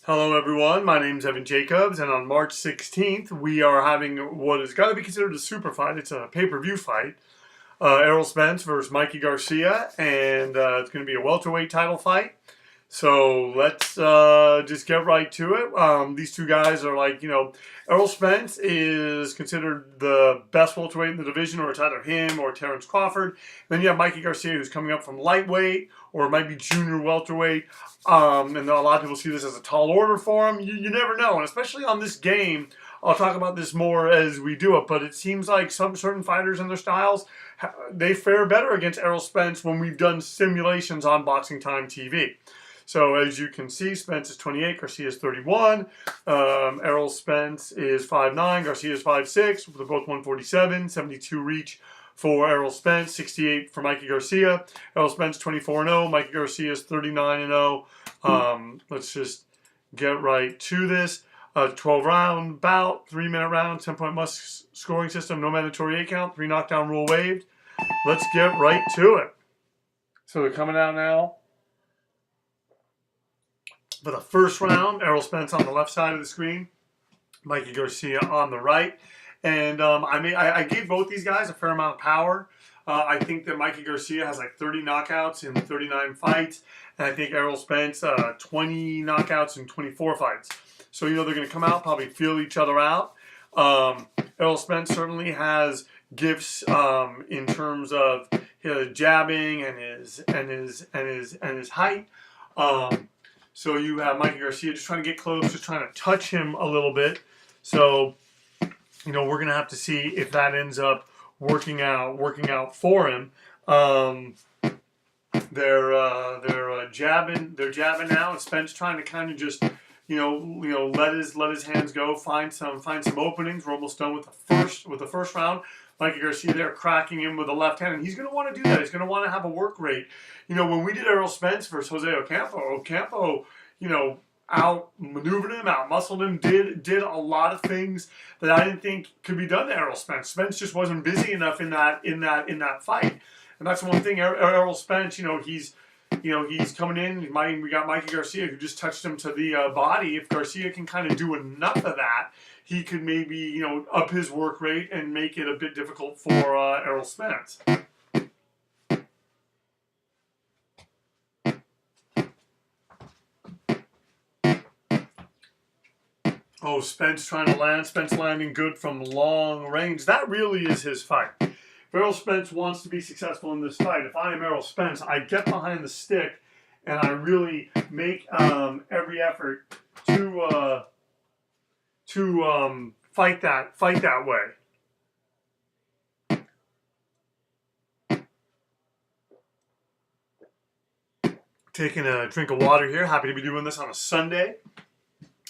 Hello everyone, my name is Evan Jacobs, and on March 16th we are having what has got to be considered a super fight. It's a pay-per-view fight. Errol Spence versus Mikey Garcia, and it's going to be a welterweight title fight. So let's just get right to it. These two guys are Errol Spence is considered the best welterweight in the division, or it's either him or Terrence Crawford. Then you have Mikey Garcia, who's coming up from lightweight, or it might be junior welterweight. And a lot of people see this as a tall order for him. You never know, and especially on this game, I'll talk about this more as we do it, but it seems like some certain fighters and their styles, they fare better against Errol Spence when we've done simulations on BoxingTime TV. So as you can see, Spence is 28, Garcia is 31. Errol Spence is 5'9", Garcia is 5'6". They're both 147, 72 reach for Errol Spence, 68 for Mikey Garcia. Errol Spence 24-0, Mikey Garcia is 39-0. Let's just get right to this. 12-round bout, 3-minute round, 10-point must scoring system, no mandatory 8 count, 3 knockdown rule waived. Let's get right to it. So they're coming out now. For the first round, Errol Spence on the left side of the screen, Mikey Garcia on the right. And I gave both these guys a fair amount of power. I think that Mikey Garcia has like 30 knockouts in 39 fights. And I think Errol Spence, 20 knockouts in 24 fights. So, they're going to come out, probably feel each other out. Errol Spence certainly has gifts in terms of his jabbing and his height. So you have Mikey Garcia just trying to get close, just trying to touch him a little bit. So, we're going to have to see if that ends up working out for him. They're jabbing now, and Spence trying to kind of just let his hands go, find some openings. We're almost done with the first round. Mikey Garcia there cracking him with the left hand, and he's going to want to do that. He's going to want to have a work rate. When we did Errol Spence versus Jose Ocampo, out-maneuvered him, out-muscled him, did a lot of things that I didn't think could be done to Errol Spence. Spence just wasn't busy enough in that fight, and that's one thing. Errol Spence, he's coming in. We got Mikey Garcia, who just touched him to the body. If Garcia can kind of do enough of that, he could maybe, up his work rate and make it a bit difficult for Errol Spence. Oh, Spence trying to land. Spence landing good from long range. That really is his fight. If Errol Spence wants to be successful in this fight, if I am Errol Spence, I get behind the stick and I really make every effort to fight that way. Taking a drink of water here. Happy to be doing this on a Sunday.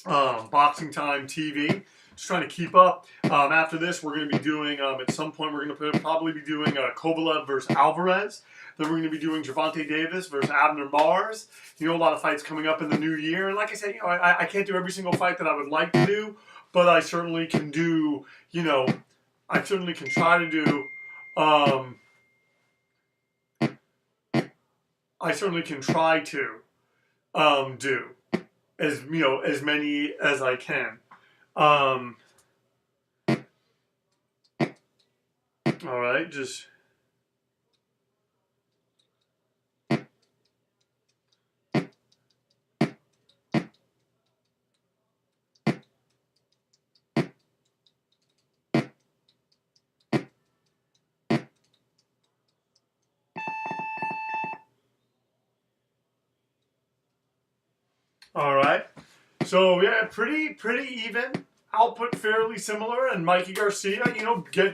BoxingTime TV. Just trying to keep up. After this, we're going to be doing, at some point, we're going to probably be doing Kovalev versus Alvarez. Then we're going to be doing Gervonta Davis versus Abner Mars. A lot of fights coming up in the new year. And like I said, I can't do every single fight that I would like to do, but I certainly can do, I certainly can try to do, I certainly can try to do as many as I can. All right, just all right. So yeah, pretty even. Output fairly similar, and Mikey Garcia,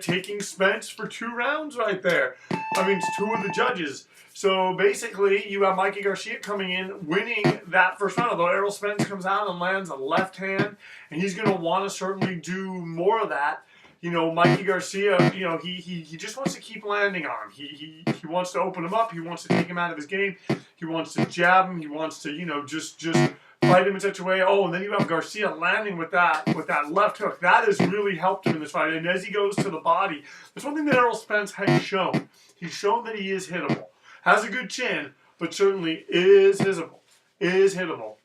taking Spence for 2 rounds right there. I mean, it's 2 of the judges. So basically, you have Mikey Garcia coming in, winning that first round. Although Errol Spence comes out and lands a left hand, and he's going to want to certainly do more of that. Mikey Garcia, he just wants to keep landing on him. He wants to open him up. He wants to take him out of his game. He wants to jab him. He wants to, just fight him in such a way. Oh, and then you have Garcia landing with that left hook. That has really helped him in this fight. And as he goes to the body, that's one thing that Errol Spence has shown. He's shown that he is hittable. Has a good chin, but certainly is hittable.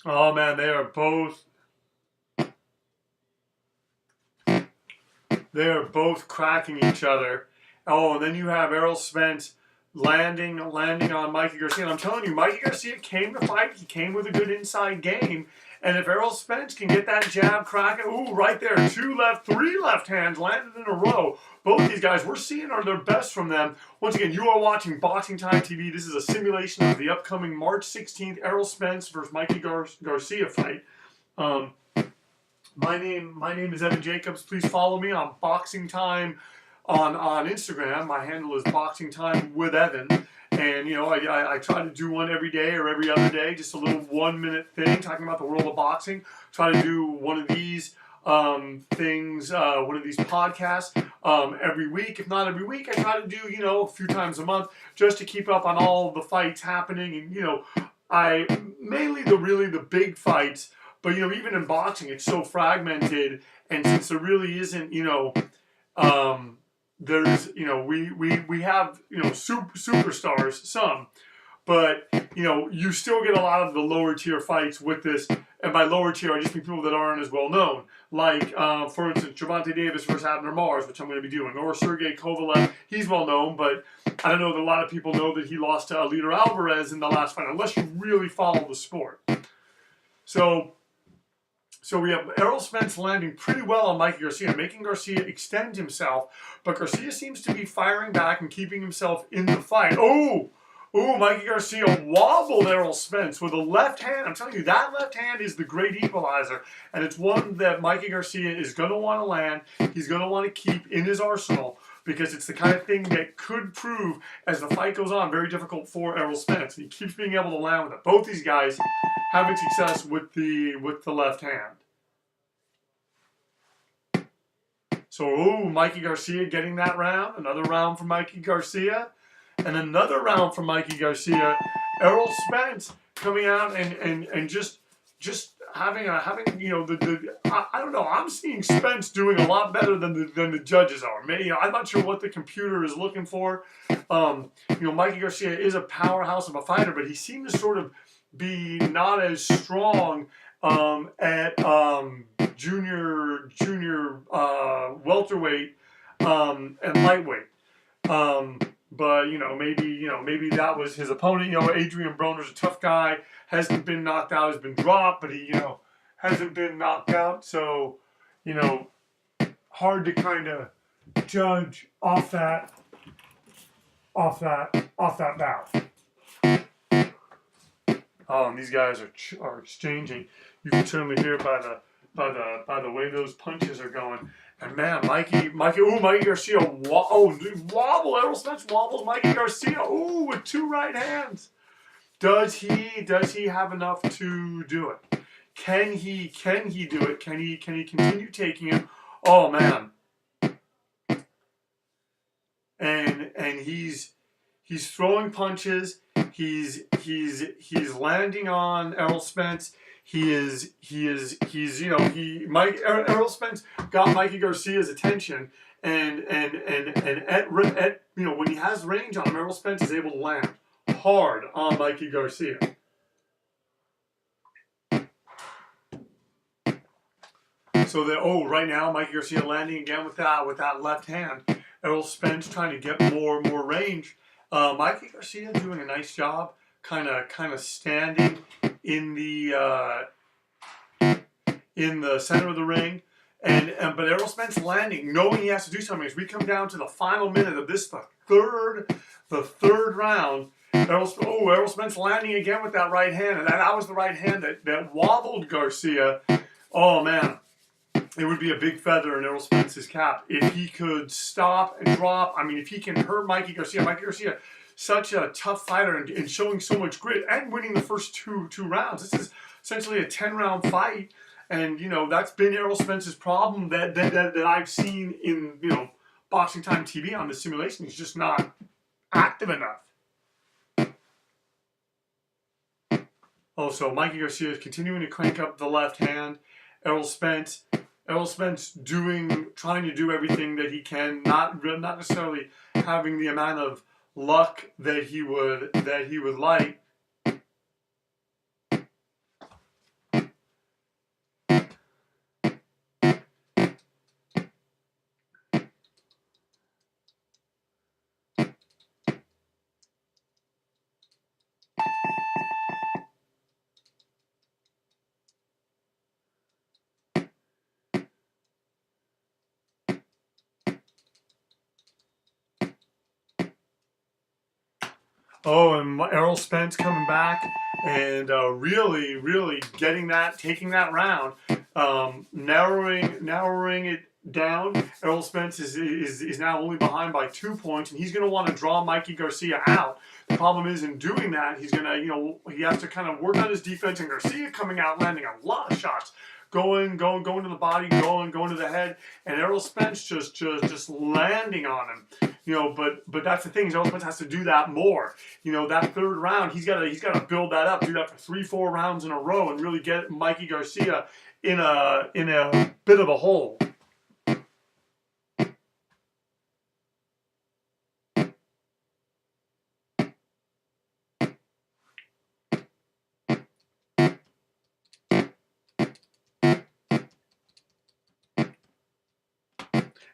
Oh man, they are both cracking each other. Oh, and then you have Errol Spence landing on Mikey Garcia. And I'm telling you, Mikey Garcia came to fight. He came with a good inside game. And if Errol Spence can get that jab cracking, ooh, right there, three left hands landed in a row. Both these guys, we're seeing are their best from them. Once again, you are watching Boxing Time TV. This is a simulation of the upcoming March 16th Errol Spence versus Mikey Garcia fight. My name is Evan Jacobs. Please follow me on Boxing Time on Instagram. My handle is Boxing Time with Evan. And, you know, I try to do one every day or every other day, just a little 1 minute thing talking about the world of boxing. Try to do one of these things, one of these podcasts every week. If not every week, I try to do, you know, a few times a month just to keep up on all the fights happening. And, you know, mainly the big fights. But, you know, even in boxing, it's so fragmented. And since there really isn't, you know, there's, you know, we have, you know, superstars, some. But, you know, you still get a lot of the lower tier fights with this. And by lower tier, I just mean people that aren't as well known. Like, for instance, Gervonta Davis versus Abner Mars, which I'm going to be doing. Or Sergey Kovalev. He's well known, but I don't know that a lot of people know that he lost to Alito Alvarez in the last fight, unless you really follow the sport. So we have Errol Spence landing pretty well on Mikey Garcia, making Garcia extend himself. But Garcia seems to be firing back and keeping himself in the fight. Oh, Mikey Garcia wobbled Errol Spence with a left hand. I'm telling you, that left hand is the great equalizer. And it's one that Mikey Garcia is going to want to land. He's going to want to keep in his arsenal, because it's the kind of thing that could prove, as the fight goes on, very difficult for Errol Spence. He keeps being able to land with it. Both these guys having success with the left hand. So, Mikey Garcia getting that round. Another round for Mikey Garcia. And another round for Mikey Garcia. Errol Spence coming out and just having you know, I don't know. I'm seeing Spence doing a lot better than the judges are. Maybe, you know, I'm not sure what the computer is looking for. You know, Mikey Garcia is a powerhouse of a fighter, but he seemed to sort of be not as strong at junior welterweight and lightweight. But maybe that was his opponent. You know, Adrian Broner's a tough guy. Hasn't been knocked out. Has been dropped, but he, you know, hasn't been knocked out. So, you know, hard to kind of judge off that bout. Oh, and these guys are exchanging. You can certainly hear by the way those punches are going. And man, Mikey Garcia wobble. Errol Spence wobbles Mikey Garcia. Ooh, with two right hands. Does he have enough to do it? Can he do it? Can he continue taking him? Oh man. And he's throwing punches. He's landing on Errol Spence. Errol Spence got Mikey Garcia's attention, and at you know, when he has range on him, Errol Spence is able to land hard on Mikey Garcia. So right now Mikey Garcia landing again with that left hand. Errol Spence trying to get more range. Mikey Garcia doing a nice job, kind of standing in the center of the ring, but Errol Spence landing, knowing he has to do something. As we come down to the final minute of this, the third round, Errol Spence landing again with that right hand, and that was the right hand that wobbled Garcia. Oh man. It would be a big feather in Errol Spence's cap if he could stop and drop. I mean, if he can hurt Mikey Garcia. Mikey Garcia, such a tough fighter and showing so much grit and winning the first two rounds. This is essentially a 10-round fight, and you know that's been Errol Spence's problem that I've seen in, you know, Boxing Time TV on the simulation. He's just not active enough. Also, Mikey Garcia is continuing to crank up the left hand. Errol Spence trying to do everything that he can, not necessarily having the amount of luck that he would like. Oh, and Errol Spence coming back and really taking that round, narrowing it down. Errol Spence is now only behind by 2 points, and he's going to want to draw Mikey Garcia out. The problem is, in doing that, he's going to, he has to kind of work on his defense, and Garcia coming out landing a lot of shots. Going to the body, going to the head, and Errol Spence just landing on him. But that's the thing. Errol Spence has to do that more. That third round, he's got to build that up, do that for 3-4 rounds in a row, and really get Mikey Garcia in a bit of a hole.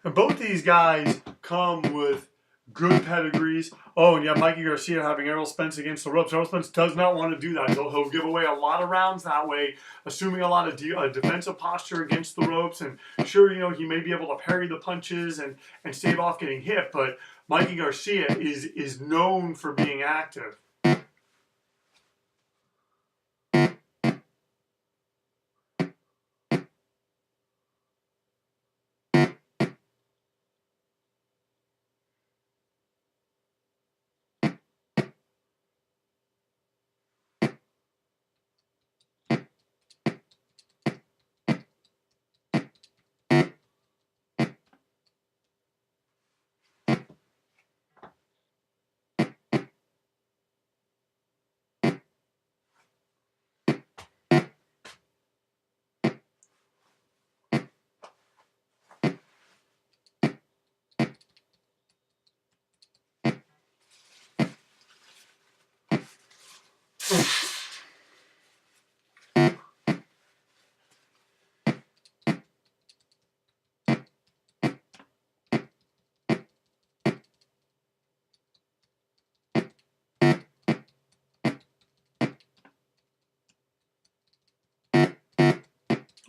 And both these guys come with good pedigrees. Oh, and yeah, Mikey Garcia having Errol Spence against the ropes. Errol Spence does not want to do that. He'll give away a lot of rounds that way, assuming a lot of defensive posture against the ropes. And sure, he may be able to parry the punches and stave off getting hit, but Mikey Garcia is known for being active.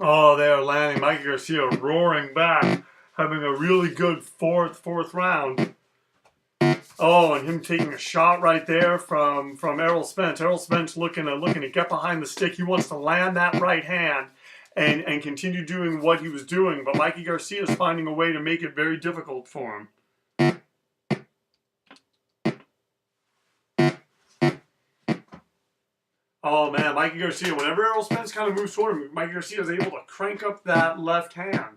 Oh, they are landing. Mikey Garcia roaring back, having a really good fourth round. Oh, and him taking a shot right there from Errol Spence. Errol Spence looking to get behind the stick. He wants to land that right hand and continue doing what he was doing. But Mikey Garcia is finding a way to make it very difficult for him. Oh, man, Mikey Garcia, whenever Errol Spence kind of moves toward him, Mikey Garcia is able to crank up that left hand.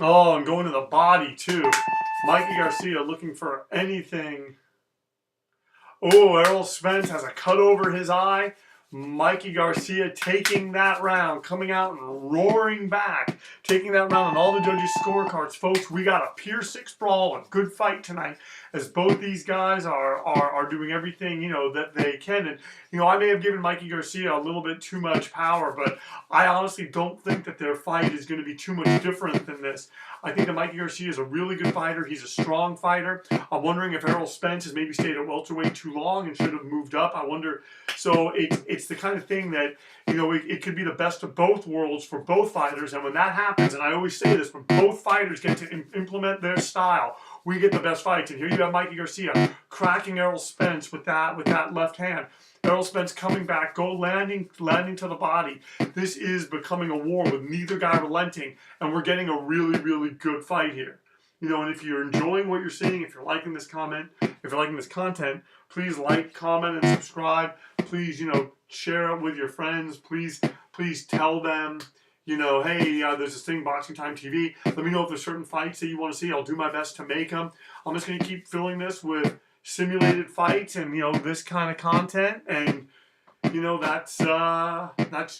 Oh, and going to the body, too. Mikey Garcia looking for anything. Oh, Errol Spence has a cut over his eye. Mikey Garcia taking that round, coming out and roaring back, taking that round on all the judges' scorecards. Folks, we got a Pier 6 brawl, a good fight tonight, as both these guys are doing everything, that they can. And, I may have given Mikey Garcia a little bit too much power, but I honestly don't think that their fight is going to be too much different than this. I think that Mikey Garcia is a really good fighter. He's a strong fighter. I'm wondering if Errol Spence has maybe stayed at welterweight too long and should have moved up. I wonder. So it's the kind of thing that, it could be the best of both worlds for both fighters. And when that happens, and I always say this, when both fighters get to implement their style, we get the best fights. And here you have Mikey Garcia cracking Errol Spence with that left hand. Errol Spence coming back, landing to the body. This is becoming a war with neither guy relenting, and we're getting a really, really good fight here. And if you're enjoying what you're seeing, if you're liking this content, please like, comment, and subscribe. Please, share it with your friends. Please tell them, hey, there's this thing, BoxingTime TV. Let me know if there's certain fights that you want to see. I'll do my best to make them. I'm just going to keep filling this with simulated fights and this kind of content, and that's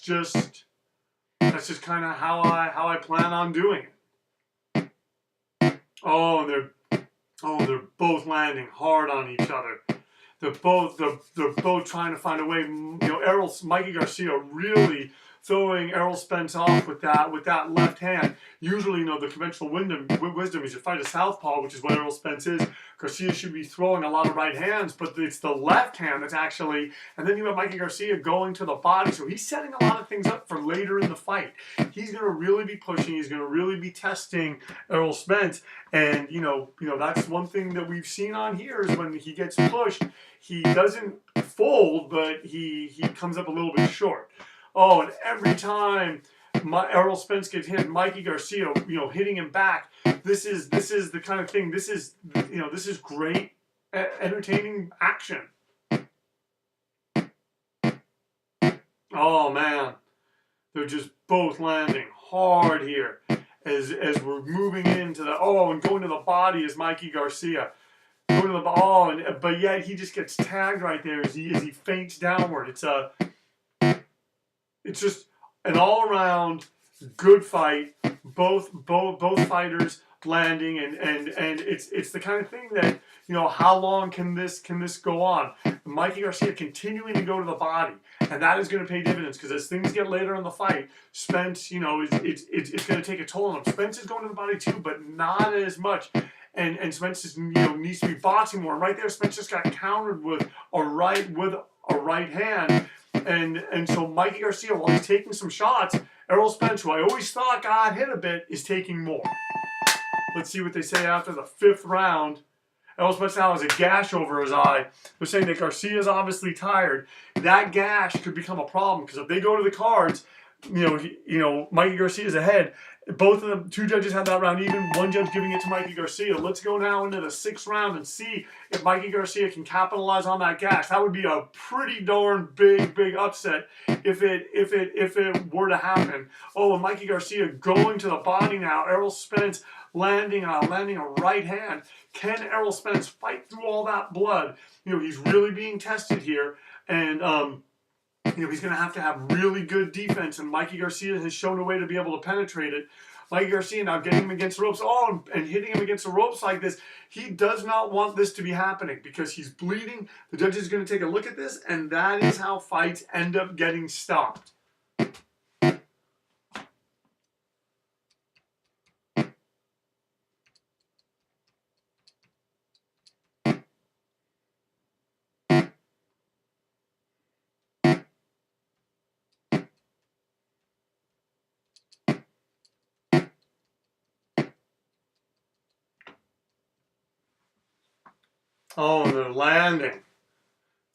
just kind of how I plan on doing it. Oh, and they're both landing hard on each other. They're both trying to find a way. Mikey Garcia really Errol Spence off with that left hand. Usually, the conventional wisdom is you fight a southpaw, which is what Errol Spence is. Garcia should be throwing a lot of right hands, but it's the left hand that's actually, and then you have Mikey Garcia going to the body, so he's setting a lot of things up for later in the fight. He's going to really be pushing, he's going to really be testing Errol Spence, and that's one thing that we've seen on here is when he gets pushed, he doesn't fold, but he comes up a little bit short. Oh, and every time Errol Spence gets hit, Mikey Garcia, hitting him back. This is the kind of thing. This is great, entertaining action. Oh man, they're just both landing hard here as we're moving into the and going to the body is Mikey Garcia. Going to the but yet he just gets tagged right there as he feints downward. It's just an all-around good fight. Both fighters landing, and it's the kind of thing that how long can this go on? Mikey Garcia continuing to go to the body, and that is going to pay dividends because as things get later in the fight, Spence it's going to take a toll on him. Spence is going to the body too, but not as much. And Spence just, needs to be boxing more. And right there, Spence just got countered with a right hand. And so Mikey Garcia, while he's taking some shots, Errol Spence, who I always thought got hit a bit, is taking more. Let's see what they say after the 5th round. Errol Spence now has a gash over his eye. They're saying that Garcia is obviously tired. That gash could become a problem because if they go to the cards, Mikey Garcia's ahead. Both of them, 2 judges had that round even. 1 judge giving it to Mikey Garcia. Let's go now into the 6th round and see if Mikey Garcia can capitalize on that gash. That would be a pretty darn big upset if it were to happen. Oh, and Mikey Garcia going to the body now. Errol Spence landing a right hand. Can Errol Spence fight through all that blood? He's really being tested here, and he's going to have really good defense, and Mikey Garcia has shown a way to be able to penetrate it. Mikey Garcia now getting him against the ropes, and hitting him against the ropes like this. He does not want this to be happening because he's bleeding. The judge is going to take a look at this, and that is how fights end up getting stopped. Oh, and they're landing.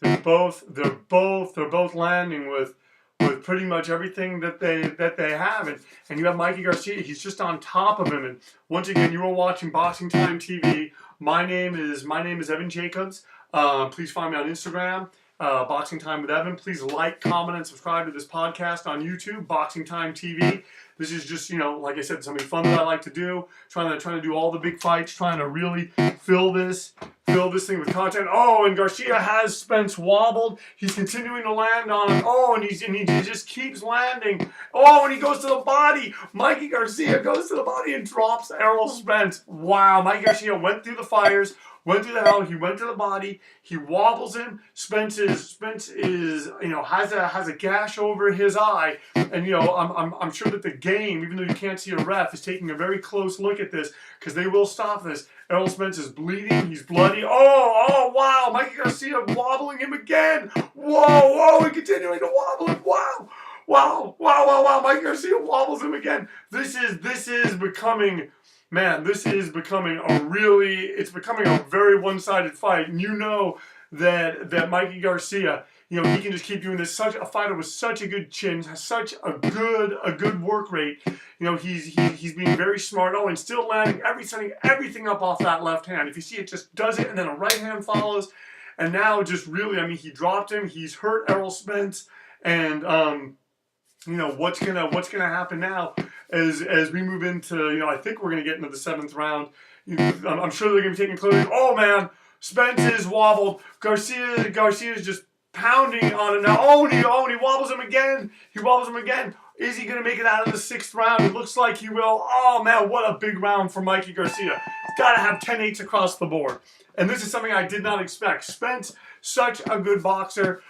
They're both landing with pretty much everything that they have, and you have Mikey Garcia. He's just on top of him. And once again, you are watching BoxingTime TV. My name is Evan Jacobs. Please find me on Instagram, Boxing Time with Evan. Please like, comment, and subscribe to this podcast on YouTube, BoxingTime TV. This is just, like I said, something fun that I like to do. Trying to do all the big fights, trying to really fill this thing with content. Oh, and Garcia has Spence wobbled. He's continuing to land on him. Oh, and he just keeps landing. Oh, and he goes to the body. Mikey Garcia goes to the body and drops Errol Spence. Wow, Mikey Garcia went through the fires. Went through the hell. He went to the body. He wobbles him. Spence is has a gash over his eye, and I'm sure that the game, even though you can't see a ref, is taking a very close look at this because they will stop this. Errol Spence is bleeding. He's bloody. Oh wow! Mikey Garcia wobbling him again. Whoa! And continuing to wobble him. Wow! Mikey Garcia wobbles him again. This is becoming. Man, this is becoming it's becoming a very one-sided fight. And that Mikey Garcia, he can just keep doing this. Such a fighter with such a good chin, has such a good work rate. He's being very smart. Oh, and still setting everything up off that left hand. If you see it, just does it, and then a right hand follows. And now just really, he dropped him. He's hurt Errol Spence, and what's gonna happen now as we move into, I think we're gonna get into the 7th round. I'm sure they're gonna be taking close. Oh man, Spence is wobbled. Garcia is just pounding on him now. Oh, and he wobbles him again. Is he gonna make it out of the 6th round? It looks like he will. Oh man, what a big round for Mikey Garcia. He's gotta have 10-8s across the board. And this is something I did not expect. Spence, such a good boxer.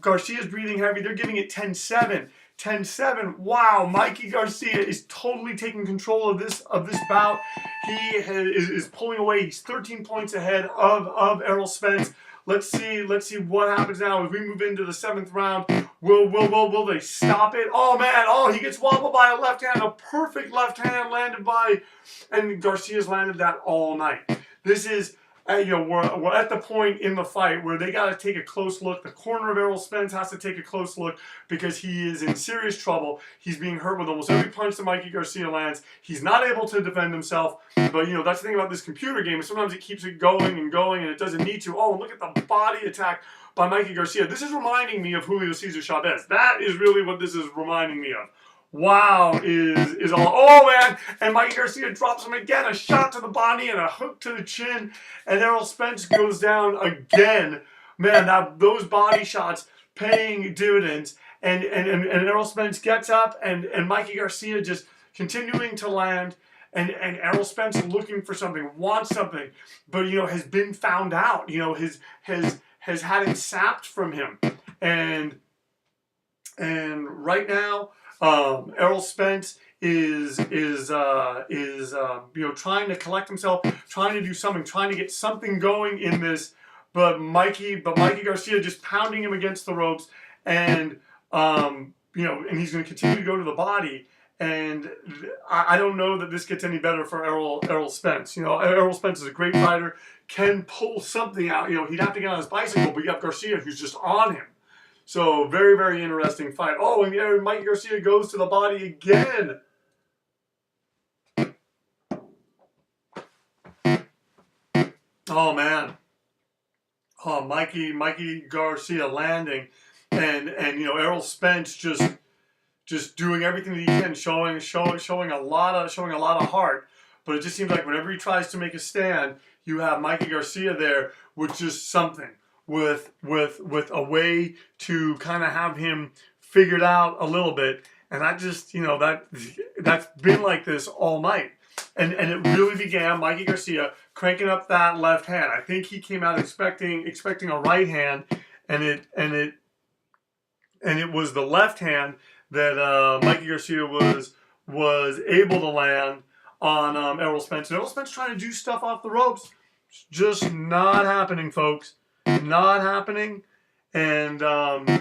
Garcia's breathing heavy. They're giving it 10-7. 10-7. Wow, Mikey Garcia is totally taking control of this bout. He is pulling away. He's 13 points ahead of Errol Spence. Let's see what happens now as we move into the 7th round. Will they stop it? Oh man, oh, he gets wobbled by a left hand, a perfect left hand landed by, and Garcia's landed that all night. This is, we're at the point in the fight where they got to take a close look. The corner of Errol Spence has to take a close look because he is in serious trouble. He's being hurt with almost every punch that Mikey Garcia lands. He's not able to defend himself. But, that's the thing about this computer game. Sometimes it keeps it going and going, and it doesn't need to. Oh, look at the body attack by Mikey Garcia. This is reminding me of Julio Cesar Chavez. That is really what this is reminding me of. Wow, is all. Oh, man. And Mikey Garcia drops him again. A shot to the body and a hook to the chin. And Errol Spence goes down again. Man, those body shots paying dividends. And Errol Spence gets up, and Mikey Garcia just continuing to land. And Errol Spence looking for something, wants something, but, has been found out. Has had it sapped from him. And right now, Errol Spence is trying to collect himself, trying to do something, trying to get something going in this, but Mikey Garcia just pounding him against the ropes, and and he's going to continue to go to the body, and I don't know that this gets any better for Errol Spence. Errol Spence is a great fighter, can pull something out. He'd have to get on his bicycle, but you have Garcia who's just on him. So, very, very interesting fight. Oh, and Mikey Garcia goes to the body again. Oh, man. Oh, Mikey Garcia landing. And Errol Spence just doing everything that he can, showing a lot of heart. But it just seems like whenever he tries to make a stand, you have Mikey Garcia there with just something. With a way to kind of have him figured out a little bit, and I just that's been like this all night, and it really began Mikey Garcia cranking up that left hand. I think he came out expecting a right hand, and it was the left hand that Mikey Garcia was able to land on Errol Spence. And Errol Spence trying to do stuff off the ropes, just not happening, folks. Not happening. And Mike,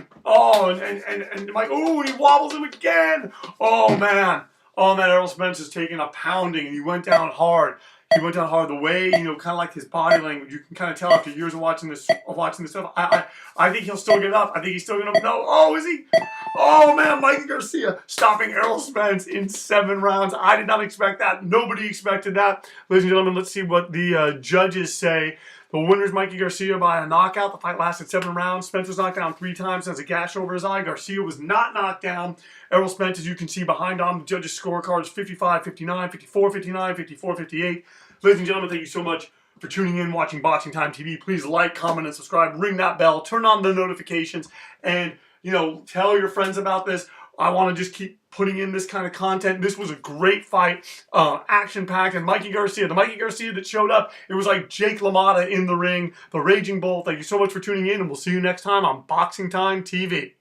he wobbles him again. Oh man, Errol Spence is taking a pounding, and he went down hard. The way, kind of like his body language, you can kind of tell after years of watching this stuff. I think he'll still get up. I think he's still gonna. No, oh, is he? Oh man, Mikey Garcia stopping Errol Spence in 7 rounds. I did not expect that. Nobody expected that. Ladies and gentlemen, let's see what the judges say. The winner is Mikey Garcia by a knockout. The fight lasted 7 rounds. Spence was knocked down 3 times, has a gash over his eye. Garcia was not knocked down. Errol Spence, as you can see behind on the judges' scorecards, 55-59, 54-59, 54-58. Ladies and gentlemen, thank you so much for tuning in, watching Boxing Time TV. Please like, comment, and subscribe. Ring that bell. Turn on the notifications. And, tell your friends about this. I want to just keep putting in this kind of content. This was a great fight, action-packed, and the Mikey Garcia that showed up, it was like Jake LaMotta in the ring, the Raging Bull. Thank you so much for tuning in, and we'll see you next time on Boxing Time TV.